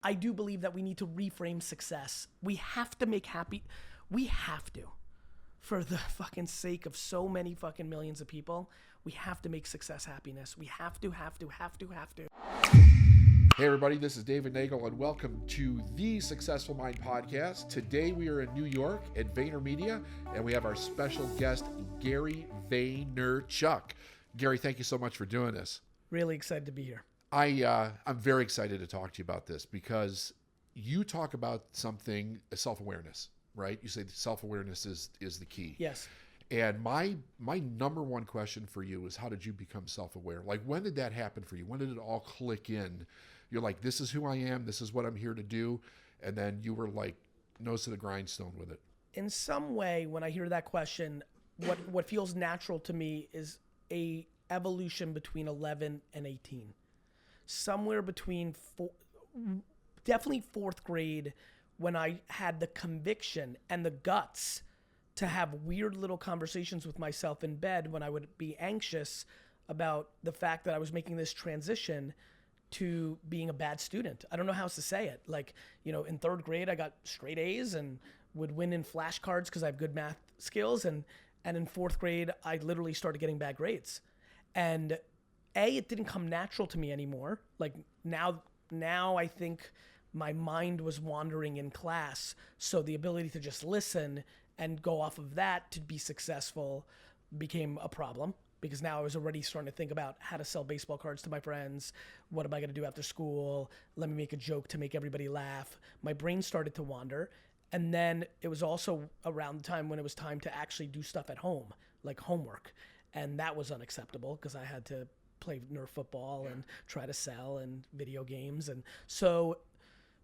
I do believe that we need to reframe success. We have to make happy. We have to. For the fucking sake of so many fucking millions of people, we have to make success happiness. We have to. Hey everybody, this is David Neagle and welcome to the Successful Mind Podcast. Today we are in New York at VaynerMedia and we have our special guest, Gary Vaynerchuk. Gary, thank you so much for doing this. Really excited to be here. I'm very excited to talk to you about this because you talk about something, self-awareness, right? You say self-awareness is the key. Yes. And my number one question for you is, how did you become self-aware? Like, when did that happen for you? When did it all click in? You're like, this is who I am. This is what I'm here to do. And then you were like, nose to the grindstone with it. In some way, when I hear that question, what feels natural to me is a evolution between 11 and 18. Somewhere between definitely fourth grade, when I had the conviction and the guts to have weird little conversations with myself in bed when I would be anxious about the fact that I was making this transition to being a bad student. I don't know how else to say it. Like, you know, in third grade, I got straight A's and would win in flashcards because I have good math skills. And in fourth grade, I literally started getting bad grades. And it didn't come natural to me anymore. Like now I think my mind was wandering in class. So the ability to just listen and go off of that to be successful became a problem, because now I was already starting to think about how to sell baseball cards to my friends. What am I going to do after school? Let me make a joke to make everybody laugh. My brain started to wander. And then it was also around the time when it was time to actually do stuff at home, like homework. And that was unacceptable because I had to play Nerf football and try to sell and video games. And so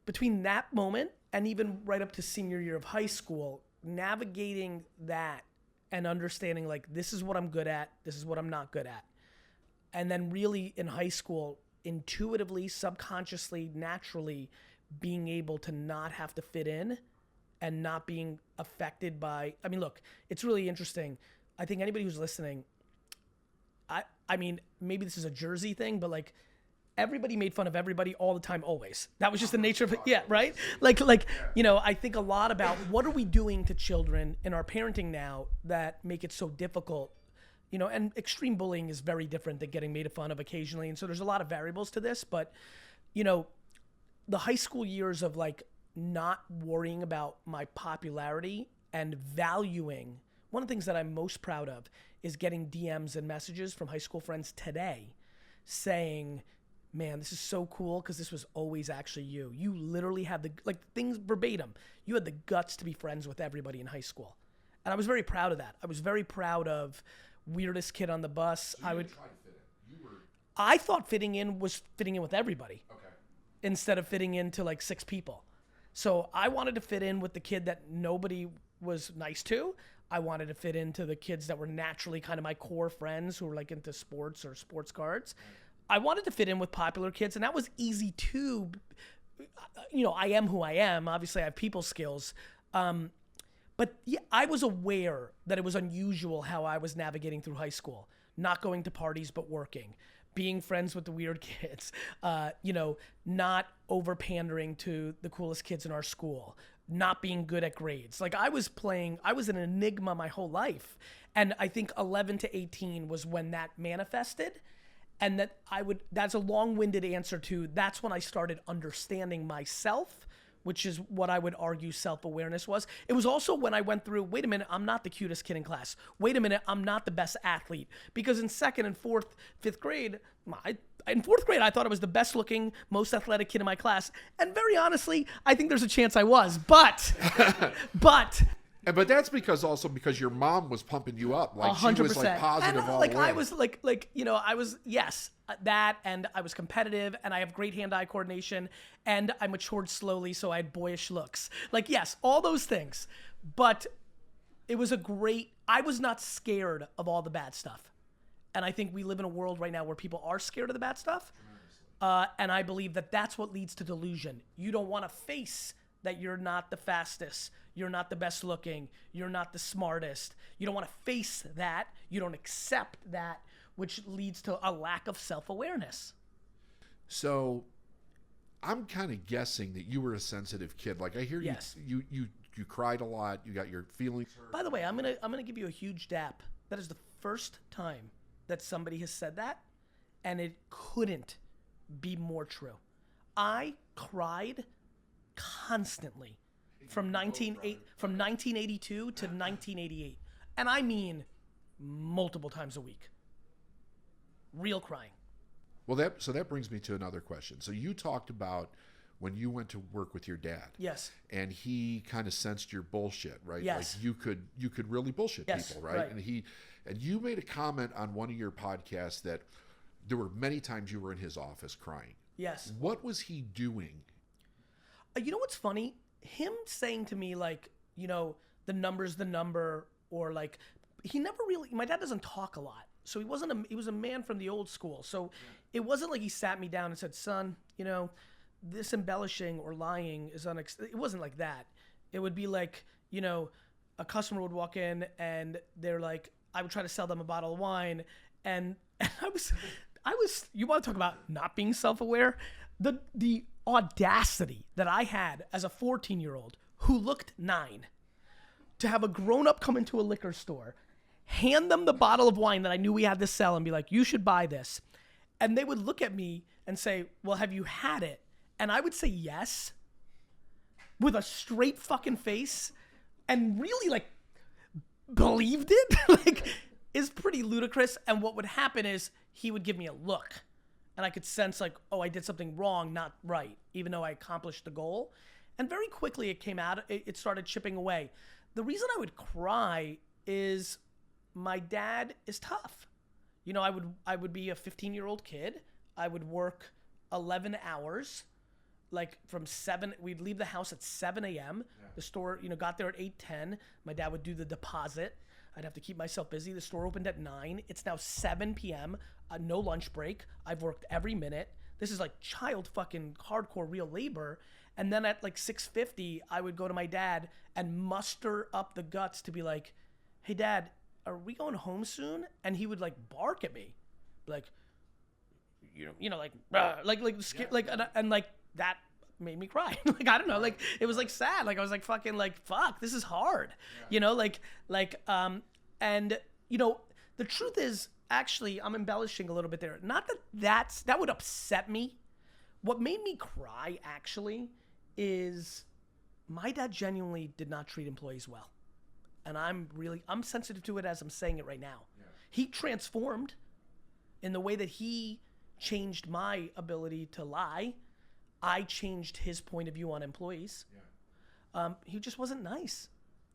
between that moment and even right up to senior year of high school, navigating that and understanding, like, this is what I'm good at, this is what I'm not good at. And then really in high school, intuitively, subconsciously, naturally being able to not have to fit in and not being affected by, I mean, look, it's really interesting. I think anybody who's listening, I mean, maybe this is a Jersey thing, but like, everybody made fun of everybody all the time, always. That was just the nature of it. Yeah, right? Like, you know, I think a lot about what are we doing to children in our parenting now that make it so difficult, you know, and extreme bullying is very different than getting made fun of occasionally. And so there's a lot of variables to this, but, you know, the high school years of like not worrying about my popularity and valuing, one of the things that I'm most proud of is getting DMs and messages from high school friends today saying, man, this is so cool because this was always actually you. You literally had the, like, things verbatim. You had the guts to be friends with everybody in high school. And I was very proud of that. I was very proud of weirdest kid on the bus. So you didn't try to fit in. I thought fitting in was fitting in with everybody. Okay. Instead of fitting into like 6 people. So I wanted to fit in with the kid that nobody was nice to. I wanted to fit into the kids that were naturally kind of my core friends who were like into sports or sports cards. I wanted to fit in with popular kids, and that was easy too. You know, I am who I am. Obviously, I have people skills. But yeah, I was aware that it was unusual how I was navigating through high school. Not going to parties, but working. Being friends with the weird kids. You know, not over pandering to the coolest kids in our school. Not being good at grades. Like I was an enigma my whole life. And I think 11 to 18 was when that manifested. And that's a long-winded answer to, that's when I started understanding myself, which is what I would argue self-awareness was. It was also when I went through, wait a minute, I'm not the cutest kid in class. Wait a minute, I'm not the best athlete. Because in second and fourth, fifth grade, in fourth grade, I thought I was the best looking, most athletic kid in my class. And very honestly, I think there's a chance I was. But that's because your mom was pumping you up. Like 100%. She was like positive and, all like, the way. I was like, you know, I was, yes, that, and I was competitive, and I have great hand-eye coordination, and I matured slowly, so I had boyish looks. Like, yes, all those things. But it was I was not scared of all the bad stuff. And I think we live in a world right now where people are scared of the bad stuff. And I believe that that's what leads to delusion. You don't want to face that you're not the fastest, you're not the best looking, you're not the smartest. You don't want to face that. You don't accept that, which leads to a lack of self-awareness. So I'm kind of guessing that you were a sensitive kid. Like I hear Yes. you cried a lot. You got your feelings hurt. By the way, I'm gonna give you a huge dap. That is the first time that somebody has said that, and it couldn't be more true. I cried constantly from 1982 to 1988, and I mean multiple times a week. Real crying. Well, that brings me to another question. So you talked about when you went to work with your dad. Yes. And he kind of sensed your bullshit, right? Yes. Like you could really bullshit Yes, people, right? right. And you made a comment on one of your podcasts that there were many times you were in his office crying. Yes. What was he doing? You know what's funny? Him saying to me, like, you know, the number's the number, or like, he never really, my dad doesn't talk a lot. So he was a man from the old school. So it wasn't like he sat me down and said, son, you know, this embellishing or lying is it wasn't like that. It would be like, you know, a customer would walk in and they're like, I would try to sell them a bottle of wine. And I was, you want to talk about not being self-aware? The audacity that I had as a 14-year-old who looked 9 to have a grown-up come into a liquor store, hand them the bottle of wine that I knew we had to sell and be like, you should buy this. And they would look at me and say, well, have you had it? And I would say yes with a straight fucking face and really like believed it. Like, is pretty ludicrous. And what would happen is he would give me a look and I could sense like, oh, I did something wrong, not right, even though I accomplished the goal. And very quickly it came out, it started chipping away. The reason I would cry is my dad is tough. You know, I would be a 15-year-old kid. I would work 11 hours, like from 7, we'd leave the house at 7 a.m. Yeah. The store, you know, got there at 8:10. My dad would do the deposit. I'd have to keep myself busy. The store opened at 9. It's now 7 p.m. No lunch break. I've worked every minute. This is like child fucking hardcore real labor. And then at like 6:50, I would go to my dad and muster up the guts to be like, hey, Dad, are we going home soon? And he would like bark at me, like, you know, like, and like that made me cry. Like, I don't know, like it was like sad. Like I was like fucking like, fuck, this is hard. Yeah. You know, and you know, the truth is actually I'm embellishing a little bit there. Not that would upset me. What made me cry actually is my dad genuinely did not treat employees well. And I'm sensitive to it as I'm saying it right now. Yeah. He transformed in the way that he changed my ability to lie. I changed his point of view on employees. Yeah. He just wasn't nice.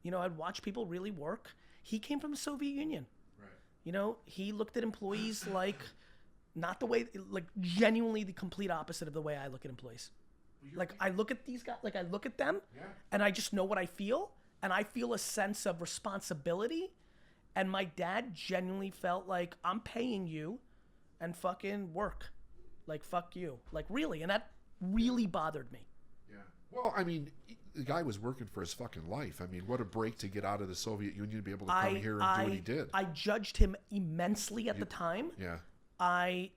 You know, I'd watch people really work. He came from the Soviet Union. Right. You know, he looked at employees like not the way, like genuinely the complete opposite of the way I look at employees. Well, like I look at these guys, like I look at them and I just know what I feel. And I feel a sense of responsibility. And my dad genuinely felt like I'm paying you and fucking work. Like, fuck you. Like, really. And that really bothered me. Yeah. Well, I mean, the guy was working for his fucking life. I mean, what a break to get out of the Soviet Union to be able to come here and do what he did. I judged him immensely at the time. Yeah. I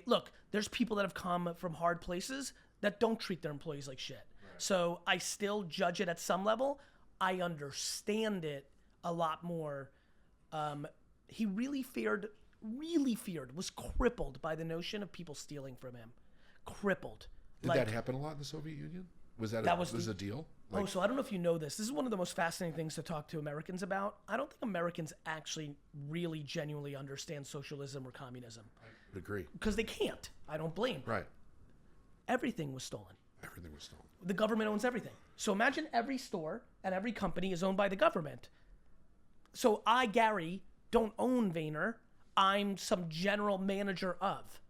look, there's people that have come from hard places that don't treat their employees like shit. Right. So I still judge it at some level. I understand it a lot more. He really feared, was crippled by the notion of people stealing from him. Crippled. Did that happen a lot in the Soviet Union? Was that a deal? Like, so I don't know if you know this. This is one of the most fascinating things to talk to Americans about. I don't think Americans actually really genuinely understand socialism or communism. I would agree. Because they can't. I don't blame. Right. Everything was stolen. Everything was stolen. The government owns everything. So imagine every store and every company is owned by the government. So I, Gary, don't own Vayner. I'm some general manager of.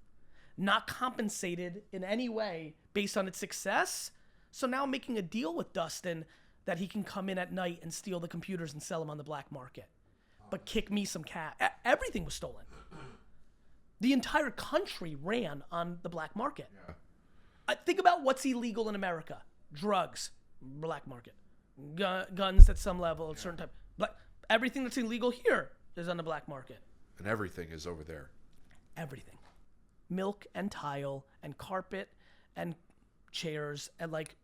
Not compensated in any way based on its success. So now I'm making a deal with Dustin that he can come in at night and steal the computers and sell them on the black market. But kick me some cash. Everything was stolen. The entire country ran on the black market. Yeah. Think about what's illegal in America. Drugs, black market. Guns at some level, at a certain time. Everything that's illegal here is on the black market. And everything is over there. Everything. Milk and tile and carpet and chairs, and like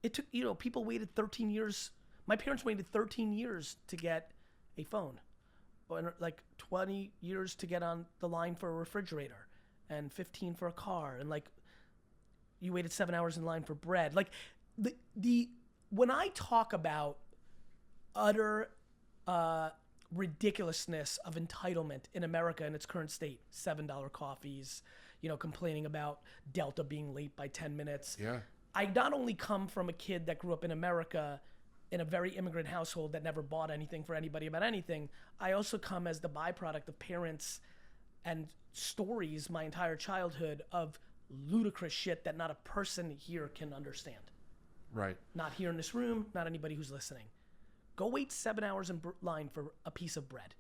it took, people waited 13 years. My parents waited 13 years to get a phone, or like 20 years to get on the line for a refrigerator, and 15 for a car, and like you waited 7 hours in line for bread. Like the when I talk about utter ridiculousness of entitlement in America in its current state, $7 coffees, complaining about Delta being late by 10 minutes. Yeah. I not only come from a kid that grew up in America in a very immigrant household that never bought anything for anybody about anything, I also come as the byproduct of parents and stories my entire childhood of ludicrous shit that not a person here can understand. Right. Not here in this room, not anybody who's listening. Go wait 7 hours in line for a piece of bread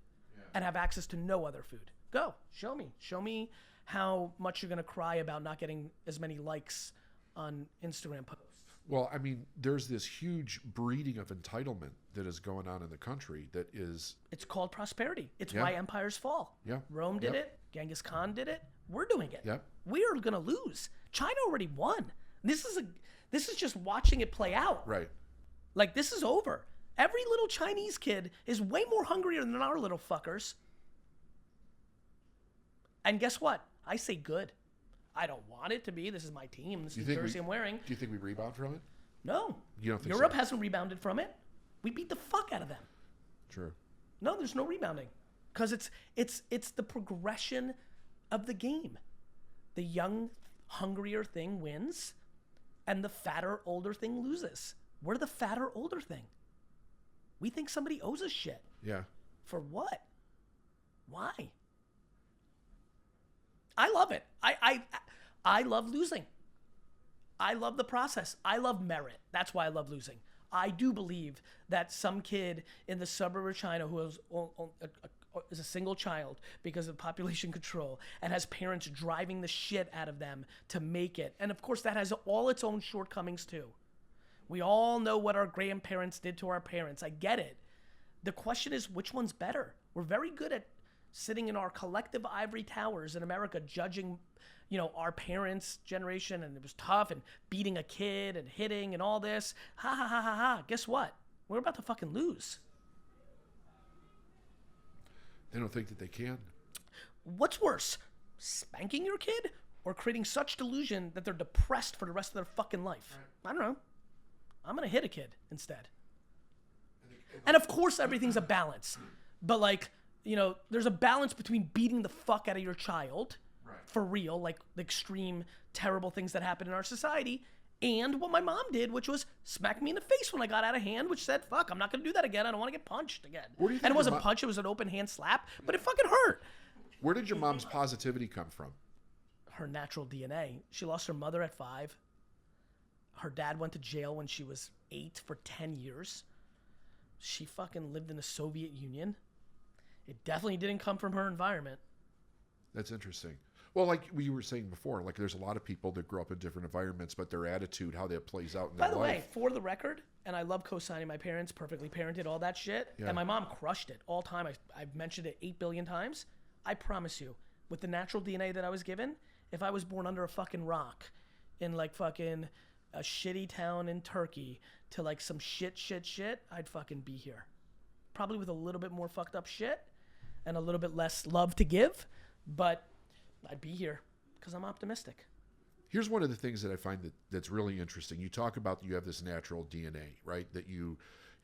and have access to no other food. Go, show me. Show me how much you're gonna cry about not getting as many likes on Instagram posts. Well, I mean, there's this huge breeding of entitlement that is going on in the country that is... It's called prosperity. It's why empires fall. Yeah. Rome did it. Genghis Khan did it. We're doing it. Yep. We're gonna lose. China already won. This is just watching it play out. Right. Like, this is over. Every little Chinese kid is way more hungrier than our little fuckers. And guess what? I say good. I don't want it to be. This is my team. This is the jersey I'm wearing. Do you think we rebound from it? No. You don't think Europe so? hasn't rebounded from it. We beat the fuck out of them. True. No, there's no rebounding. Because it's the progression of the game. The young, hungrier thing wins, and the fatter, older thing loses. We're the fatter, older thing. We think somebody owes us shit. Yeah. For what? Why? I love it. I love losing. I love the process. I love merit. That's why I love losing. I do believe that some kid in the suburb of China who is a single child because of population control and has parents driving the shit out of them to make it. And of course that has all its own shortcomings too. We all know what our grandparents did to our parents. I get it. The question is, which one's better? We're very good at sitting in our collective ivory towers in America judging, our parents' generation, and it was tough, and beating a kid and hitting and all this. Ha ha ha ha ha. Guess what? We're about to fucking lose. They don't think that they can. What's worse, spanking your kid or creating such delusion that they're depressed for the rest of their fucking life? Right. I don't know. I'm going to hit a kid instead. And of course, everything's a balance. But there's a balance between beating the fuck out of your child, for real, like the extreme, terrible things that happen in our society, and what my mom did, which was smack me in the face when I got out of hand, which said, fuck, I'm not going to do that again. I don't want to get punched again. And it wasn't a punch, it was an open hand slap, but it fucking hurt. Where did your mom's positivity come from? Her natural DNA. She lost her mother at 5. Her dad went to jail when she was 8 for 10 years. She fucking lived in the Soviet Union. It definitely didn't come from her environment. That's interesting. Well, like we were saying before, like there's a lot of people that grow up in different environments, but their attitude, how that plays out in their life. By the way, for the record, and I love co-signing my parents, perfectly parented, all that shit, and my mom crushed it all time. I've mentioned it 8 billion times. I promise you, with the natural DNA that I was given, if I was born under a fucking rock in like fucking a shitty town in Turkey to like some shit, I'd fucking be here. Probably with a little bit more fucked up shit and a little bit less love to give, but I'd be here because I'm optimistic. Here's one of the things that I find that's really interesting. You talk about you have this natural DNA, right? That you,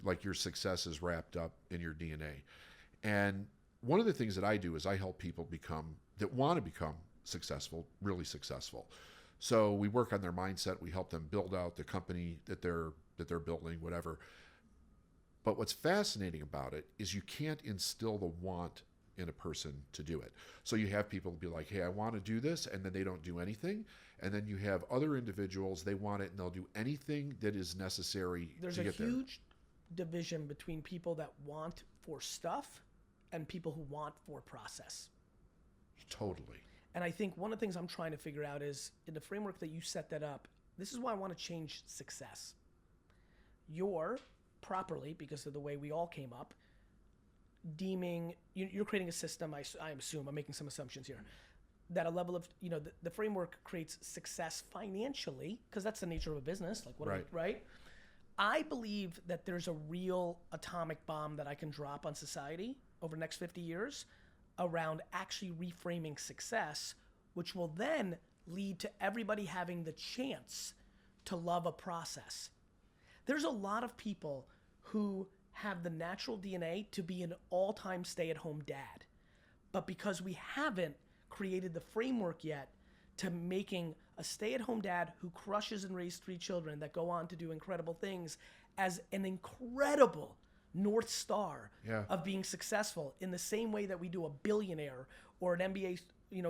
like your success is wrapped up in your DNA. And one of the things that I do is I help people that want to become successful, really successful. So we work on their mindset. We help them build out the company that they're building, whatever. But what's fascinating about it is you can't instill the want in a person to do it. So you have people be like, hey, I want to do this, and then they don't do anything. And then you have other individuals, they want it, and they'll do anything that is necessary to get there. There's a huge division between people that want for stuff and people who want for process. Totally. And I think one of the things I'm trying to figure out is, in the framework that you set that up, this is why I want to change success. You're properly, because of the way we all came up, you're creating a system, I assume, I'm making some assumptions here, that a level of, the framework creates success financially, because that's the nature of a business. Like, right? I believe that there's a real atomic bomb that I can drop on society over the next 50 years around actually reframing success, which will then lead to everybody having the chance to love a process. There's a lot of people who have the natural DNA to be an all-time stay-at-home dad. But because we haven't created the framework yet to making a stay-at-home dad who crushes and raises 3 children that go on to do incredible things as an incredible North Star of being successful, in the same way that we do a billionaire or an NBA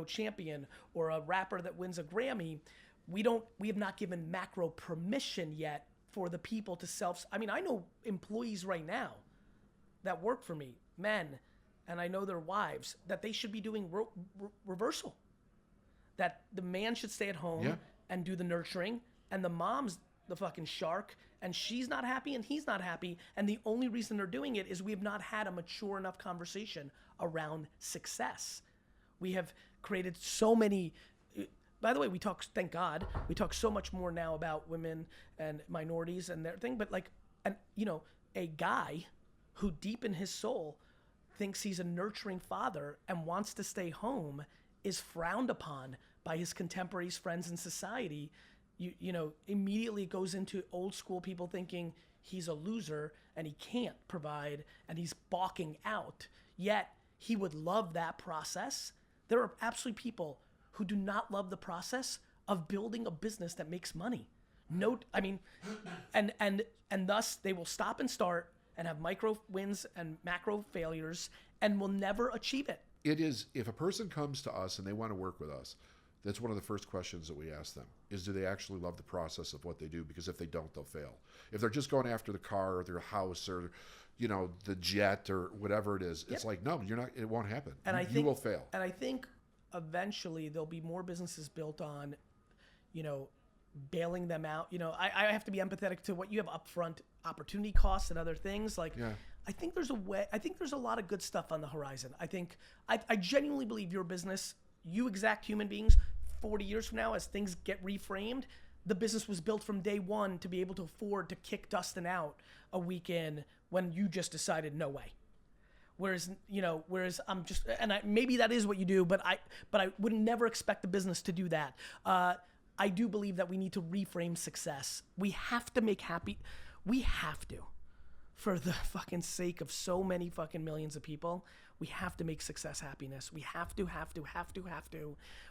champion or a rapper that wins a Grammy, we have not given macro permission yet for the people to I know employees right now that work for me, men, and I know their wives, that they should be doing reversal. That the man should stay at home and do the nurturing, and the mom's the fucking shark, and she's not happy and he's not happy, and the only reason they're doing it is we have not had a mature enough conversation around success. We have created so many. By the way, thank God, we talk so much more now about women and minorities and their thing, but a guy who deep in his soul thinks he's a nurturing father and wants to stay home is frowned upon by his contemporaries, friends, and society. Immediately goes into old school people thinking he's a loser and he can't provide and he's balking out. Yet he would love that process. There are absolutely people who do not love the process of building a business that makes money. And thus they will stop and start and have micro wins and macro failures and will never achieve it. It is, if a person comes to us and they want to work with us, that's one of the first questions that we ask them is, do they actually love the process of what they do? Because if they don't, they'll fail. If they're just going after the car or their house or, the jet or whatever it is, it's like, no, you're not, it won't happen. And you will fail. And I think eventually there'll be more businesses built on, bailing them out. I have to be empathetic to what you have upfront opportunity costs and other things. I think there's a lot of good stuff on the horizon. I genuinely believe your business, you exact human beings, 40 years from now, as things get reframed, the business was built from day one to be able to afford to kick Dustin out a weekend when you just decided no way. Whereas I'm just, maybe that is what you do, but I would never expect the business to do that. I do believe that we need to reframe success. We have to make happy. We have to, for the fucking sake of so many fucking millions of people, we have to make success happiness. We have to.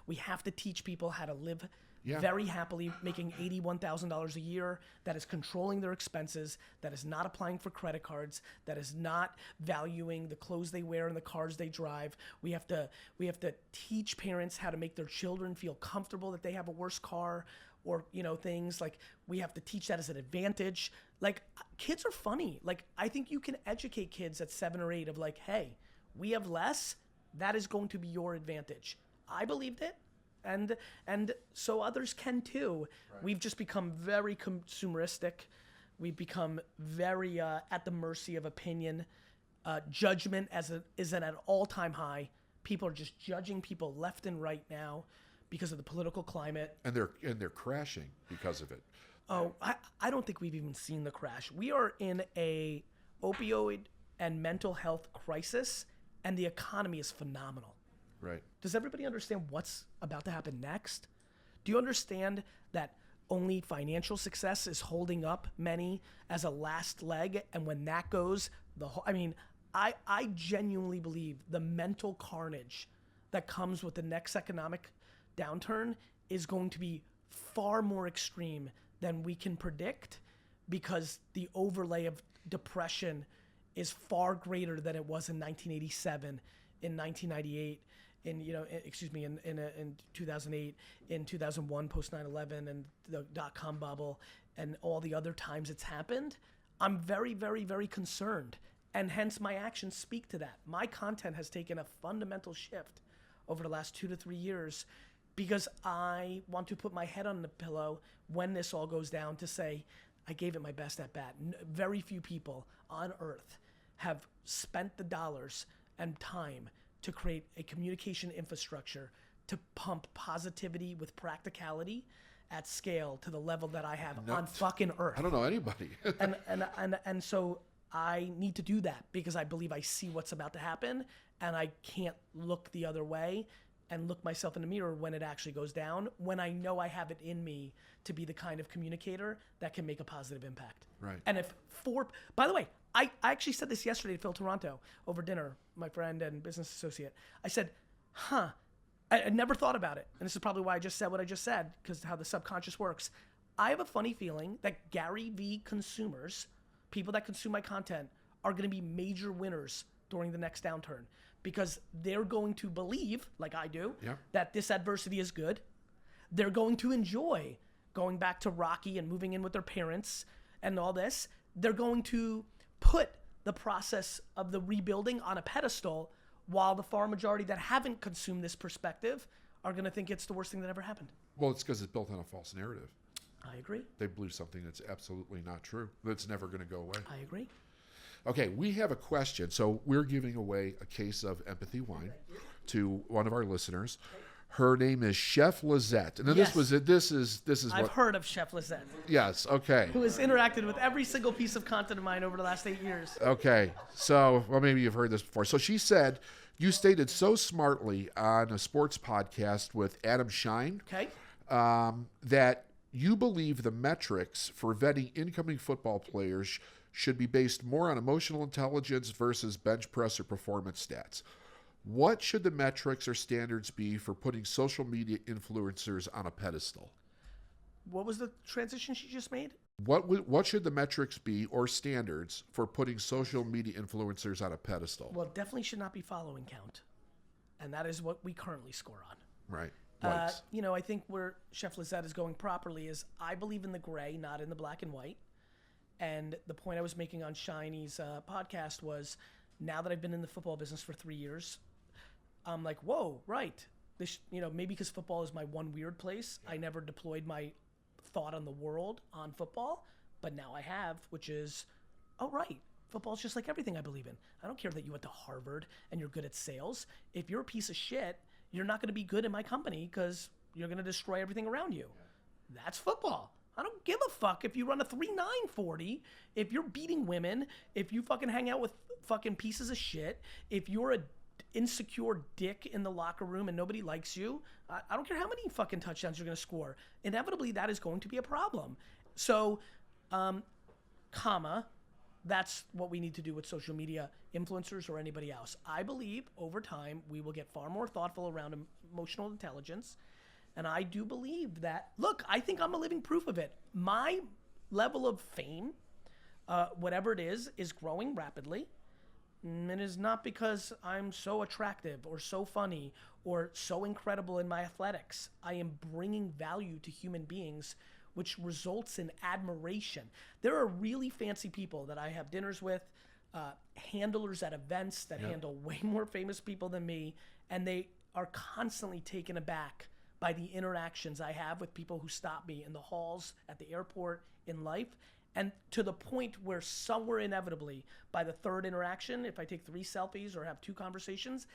We have to teach people how to live very happily, making $81,000 a year, that is controlling their expenses, that is not applying for credit cards, that is not valuing the clothes they wear and the cars they drive. We have to teach parents how to make their children feel comfortable that they have a worse car, or things like, we have to teach that as an advantage. Kids are funny. I think you can educate kids at 7 or 8 of hey, we have less, that is going to be your advantage. I believed it, and so others can too. Right. We've just become very consumeristic. We've become very at the mercy of opinion. Judgment is at an all-time high. People are just judging people left and right now because of the political climate. And they're crashing because of it. Oh, I don't think we've even seen the crash. We are in a opioid and mental health crisis, and the economy is phenomenal. Right. Does everybody understand what's about to happen next? Do you understand that only financial success is holding up many as a last leg, and when that goes, I genuinely believe the mental carnage that comes with the next economic downturn is going to be far more extreme than we can predict, because the overlay of depression is far greater than it was in 1987, in 1998, in 2008, in 2001 post 9/11, and the dot-com bubble, and all the other times it's happened. I'm very, very, very concerned, and hence my actions speak to that. My content has taken a fundamental shift over the last 2 to 3 years, because I want to put my head on the pillow when this all goes down to say, I gave it my best at bat. Very few people on earth have spent the dollars and time to create a communication infrastructure to pump positivity with practicality at scale to the level that I have on fucking earth. I don't know anybody. and so I need to do that because I believe I see what's about to happen, and I can't look the other way and look myself in the mirror when it actually goes down, when I know I have it in me to be the kind of communicator that can make a positive impact. Right. And by the way, I actually said this yesterday to Phil Toronto over dinner, my friend and business associate. I said, I never thought about it. And this is probably why I just said what I just said, because how the subconscious works. I have a funny feeling that Garyvee consumers, people that consume my content, are going to be major winners during the next downturn, because they're going to believe, like I do, that this adversity is good. They're going to enjoy going back to Rocky and moving in with their parents and all this. They're going to put the process of the rebuilding on a pedestal, while the far majority that haven't consumed this perspective are going to think it's the worst thing that ever happened. Well, it's because it's built on a false narrative. I agree. They believe something that's absolutely not true. That's never going to go away. I agree. Okay, we have a question. So we're giving away a case of empathy wine to one of our listeners. Her name is Chef Lizette. And then Yes. this is I've what, heard of Chef Lizette, yes, okay. who has interacted with every single piece of content of mine over the last 8 years. Okay, so, well, maybe you've heard this before. So she said, you stated so smartly on a sports podcast with Adam Shine Okay. that you believe the metrics for vetting incoming football players should be based more on emotional intelligence versus bench press or performance stats. What should the metrics or standards be for putting social media influencers on a pedestal? What was the transition she just made? What should the metrics be or standards for putting social media influencers on a pedestal? Well, it definitely should not be following count. And that is what we currently score on. Right. Likes. I think where Chef Lizette is going properly is I believe in the gray, not in the black and white. And the point I was making on Shiny's podcast was, now that I've been in the football business for 3 years, I'm like, whoa, right. This, maybe because football is my one weird place, I never deployed my thought on the world on football, but now I have, which is, oh, right. Football's just like everything I believe in. I don't care that you went to Harvard and you're good at sales. If you're a piece of shit, you're not going to be good in my company because you're going to destroy everything around you. That's football. I don't give a fuck if you run a 3.9 40, if you're beating women, if you fucking hang out with fucking pieces of shit, if you're a insecure dick in the locker room and nobody likes you. I don't care how many fucking touchdowns you're going to score. Inevitably, that is going to be a problem. So, that's what we need to do with social media influencers or anybody else. I believe over time we will get far more thoughtful around emotional intelligence. And I do believe that, look, I think I'm a living proof of it. My level of fame, whatever it is growing rapidly. And it is not because I'm so attractive or so funny or so incredible in my athletics. I am bringing value to human beings, which results in admiration. There are really fancy people that I have dinners with, handlers at events that handle way more famous people than me, and they are constantly taken aback by the interactions I have with people who stop me in the halls, at the airport, in life. And to the point where somewhere inevitably, by the third interaction, if I take 3 selfies or have 2 conversations,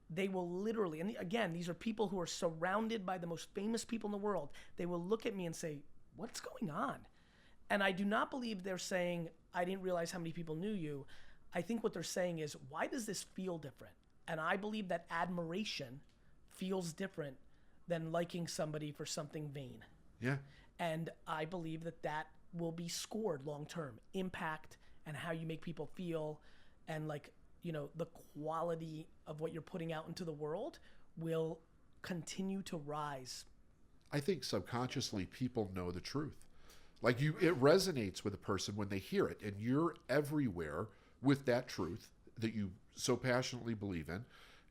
they will literally, and again, these are people who are surrounded by the most famous people in the world. They will look at me and say, what's going on? And I do not believe they're saying, I didn't realize how many people knew you. I think what they're saying is, why does this feel different? And I believe that admiration feels different than liking somebody for something vain. Yeah. And I believe that will be scored long-term. Impact and how you make people feel and the quality of what you're putting out into the world will continue to rise. I think subconsciously people know the truth. It resonates with a person when they hear it, and you're everywhere with that truth that you so passionately believe in,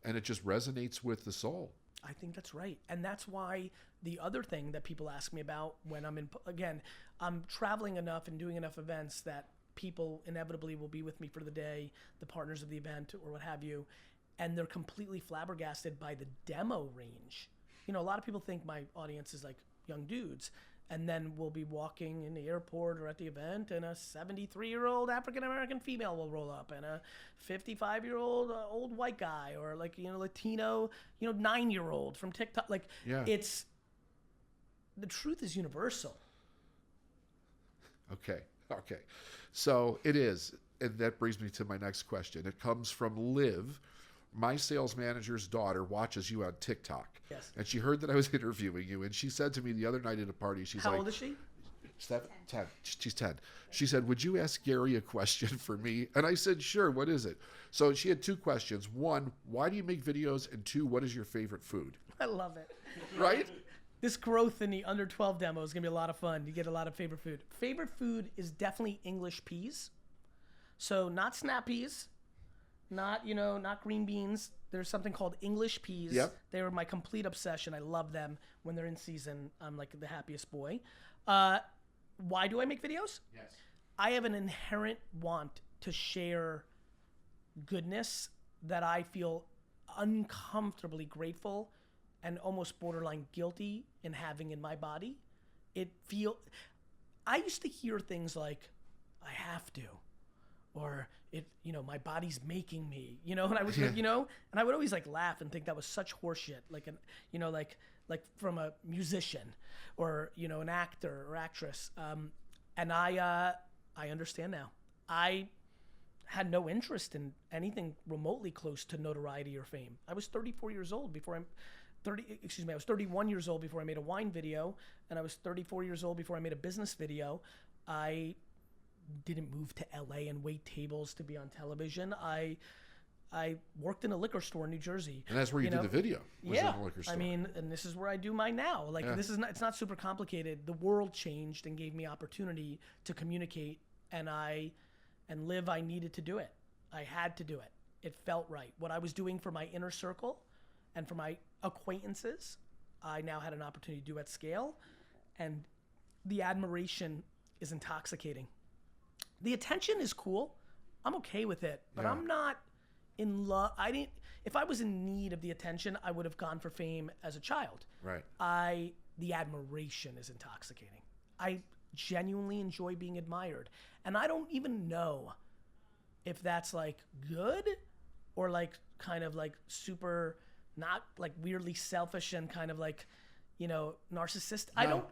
and it just resonates with the soul. I think that's right. And that's why the other thing that people ask me about when I'm traveling enough and doing enough events that people inevitably will be with me for the day, the partners of the event or what have you, and they're completely flabbergasted by the demo range. A lot of people think my audience is like young dudes. And then we'll be walking in the airport or at the event, and a 73-year-old African-American female will roll up, and a 55-year-old old white guy, or like, Latino, 9-year-old from TikTok. Like, it's, the truth is universal. Okay. So it is. And that brings me to my next question. It comes from Liv. My sales manager's daughter watches you on TikTok. Yes. And she heard that I was interviewing you. And she said to me the other night at a party, she's like... How old is she? 10. She's 10. She said, would you ask Gary a question for me? And I said, sure. What is it? So she had 2 questions. 1, why do you make videos? And 2, what is your favorite food? I love it. Right? This growth in the under 12 demo is going to be a lot of fun. You get a lot of favorite food. Favorite food is definitely English peas. So not snap peas, not green beans. There's something called English peas. Yep. They were my complete obsession. I love them. When they're in season, I'm like the happiest boy. Why do I make videos? Yes. I have an inherent want to share goodness that I feel uncomfortably grateful and almost borderline guilty in having in my body. I used to hear things like, I have to, or my body's making me, and I was like, and I would always like laugh and think that was such horseshit, like like from a musician or, an actor or actress. And I understand now. I had no interest in anything remotely close to notoriety or fame. I was 34 years old before I was 31 years old before I made a wine video, and I was 34 years old before I made a business video. I didn't move to LA and wait tables to be on television. I worked in a liquor store in New Jersey. And that's where you did the video. Was in a liquor store. I mean, and this is where I do mine now. Like, it's not super complicated. The world changed and gave me opportunity to communicate, and live. I needed to do it. I had to do it. It felt right. What I was doing for my inner circle and for my acquaintances, I now had an opportunity to do at scale, and the admiration is intoxicating. The attention is cool. I'm okay with it, but I'm not in love. If I was in need of the attention, I would have gone for fame as a child. Right. The admiration is intoxicating. I genuinely enjoy being admired, and I don't even know if that's like good or like kind of like super not like weirdly selfish and kind of like, narcissist. No,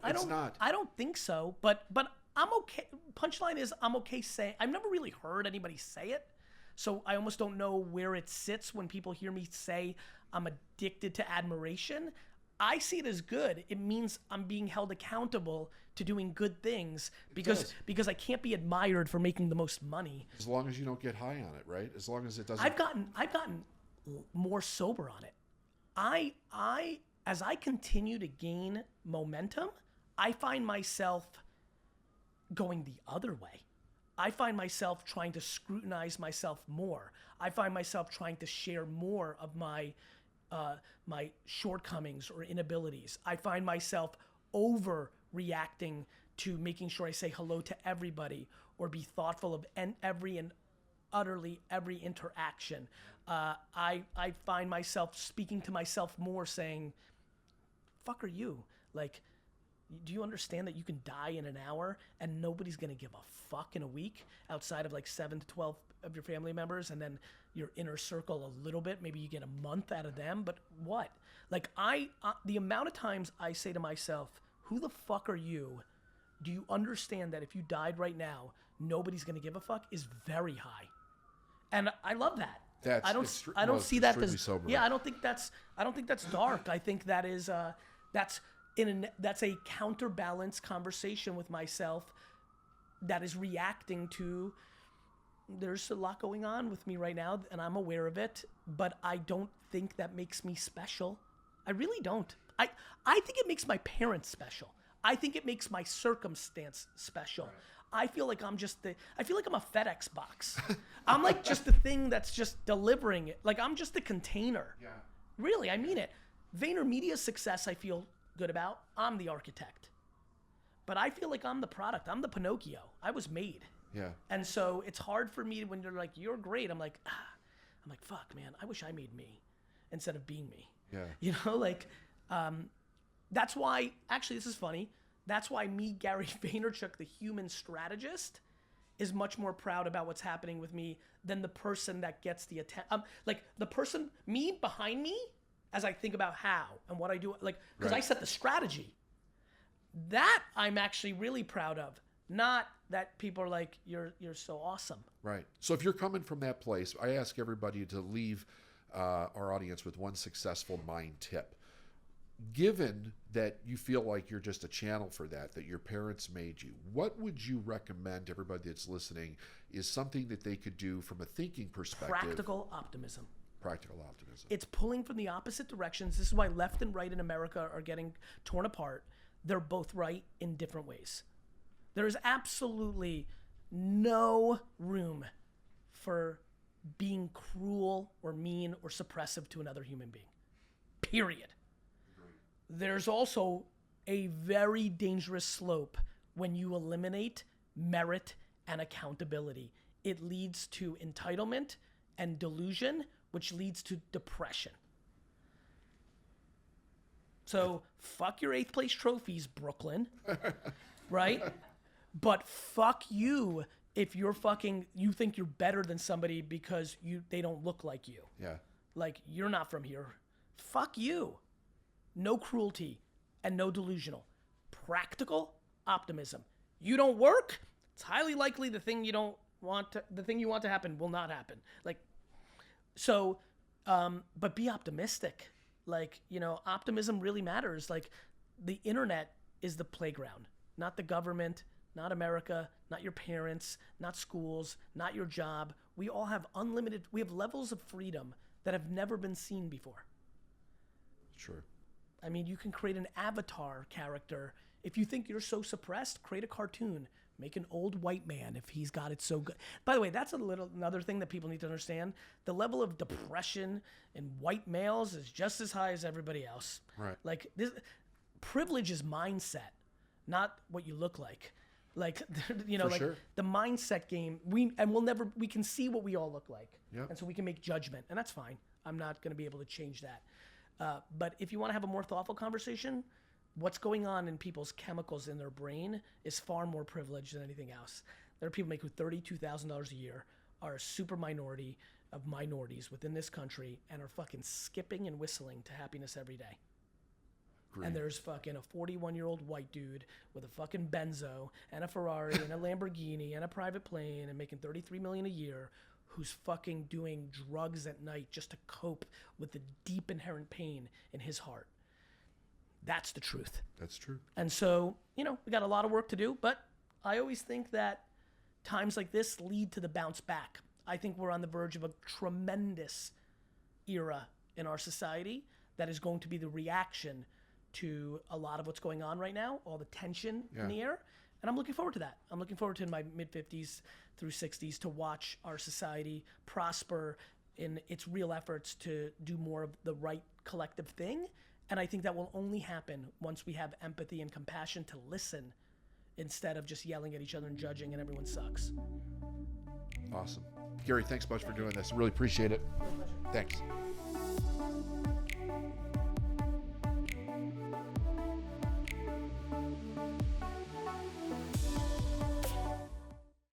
I don't think so, but I'm okay. Punchline is I'm okay saying, I've never really heard anybody say it. So I almost don't know where it sits when people hear me say I'm addicted to admiration. I see it as good. It means I'm being held accountable to doing good things because I can't be admired for making the most money. As long as you don't get high on it, right? As long as it doesn't. I've gotten more sober on it. As I continue to gain momentum, I find myself going the other way. I find myself trying to scrutinize myself more. I find myself trying to share more of my shortcomings or inabilities. I find myself overreacting to making sure I say hello to everybody or be thoughtful of every interaction. I find myself speaking to myself more, saying, fuck are you? Like, do you understand that you can die in an hour and nobody's gonna give a fuck in a week outside of like 7 to 12 of your family members, and then your inner circle a little bit, maybe you get a month out of them, but what? Like the amount of times I say to myself, who the fuck are you? Do you understand that if you died right now, nobody's gonna give a fuck is very high. And I love that. I don't see that as sober. I don't think that's dark. I think that is that's a counterbalance conversation with myself that is reacting to, there's a lot going on with me right now and I'm aware of it, but I don't think that makes me special. I really don't. I think it makes my parents special. I think it makes my circumstance special. Right. I feel like I'm a FedEx box. I'm like just the thing that's just delivering it. Like I'm just the container. Yeah. Really, I mean it. VaynerMedia's success I feel good about. I'm the architect. But I feel like I'm the product. I'm the Pinocchio. I was made. Yeah. And so it's hard for me when you're like, you're great. I'm like, fuck, man, I wish I made me instead of being me. Yeah. That's why, actually, this is funny. That's why me, Gary Vaynerchuk, the human strategist, is much more proud about what's happening with me than the person that gets the attention. Like the person, me behind me, as I think about how and what I do, like, because I set the strategy. That I'm actually really proud of. Not that people are like, you're so awesome. Right. So if you're coming from that place, I ask everybody to leave our audience with one successful mind tip. Given that you feel like you're just a channel for that your parents made you, what would you recommend to everybody that's listening is something that they could do from a thinking perspective? Practical optimism. Practical optimism. It's pulling from the opposite directions. This is why left and right in America are getting torn apart. They're both right in different ways. There is absolutely no room for being cruel or mean or suppressive to another human being. Period. There's also a very dangerous slope when you eliminate merit and accountability. It leads to entitlement and delusion, which leads to depression. So fuck your 8th place trophies, Brooklyn, right? But fuck you if you think you're better than somebody because they don't look like you. Yeah. Like, you're not from here. Fuck you. No cruelty and no delusional. Practical optimism. You don't work, it's highly likely the thing you want to happen will not happen. Like, so, but be optimistic. Like, optimism really matters. Like, the internet is the playground, not the government, not America, not your parents, not schools, not your job. We all have we have levels of freedom that have never been seen before. Sure. I mean, you can create an avatar character. If you think you're so suppressed, create a cartoon. Make an old white man if he's got it so good. By the way, that's another thing that people need to understand. The level of depression in white males is just as high as everybody else. Right. Like, this privilege is mindset, not what you look like. Like, Sure. The mindset game. We can see what we all look like. Yep. And so we can make judgment, and that's fine. I'm not going to be able to change that. But if you want to have a more thoughtful conversation, what's going on in people's chemicals in their brain is far more privileged than anything else. There are people making $32,000 a year, are a super minority of minorities within this country, and are fucking skipping and whistling to happiness every day. Agreed. And there's fucking a 41-year-old white dude with a fucking Benzo and a Ferrari and a Lamborghini and a private plane and making $33 million a year, who's fucking doing drugs at night just to cope with the deep inherent pain in his heart. That's the truth. That's true. And so, we got a lot of work to do, but I always think that times like this lead to the bounce back. I think we're on the verge of a tremendous era in our society that is going to be the reaction to a lot of what's going on right now, all the tension in the air. And I'm looking forward to that. I'm looking forward to, in my mid-50s through 60s, to watch our society prosper in its real efforts to do more of the right collective thing. And I think that will only happen once we have empathy and compassion to listen instead of just yelling at each other and judging and everyone sucks. Awesome. Gary, thanks much for doing this. Really appreciate it. Thanks.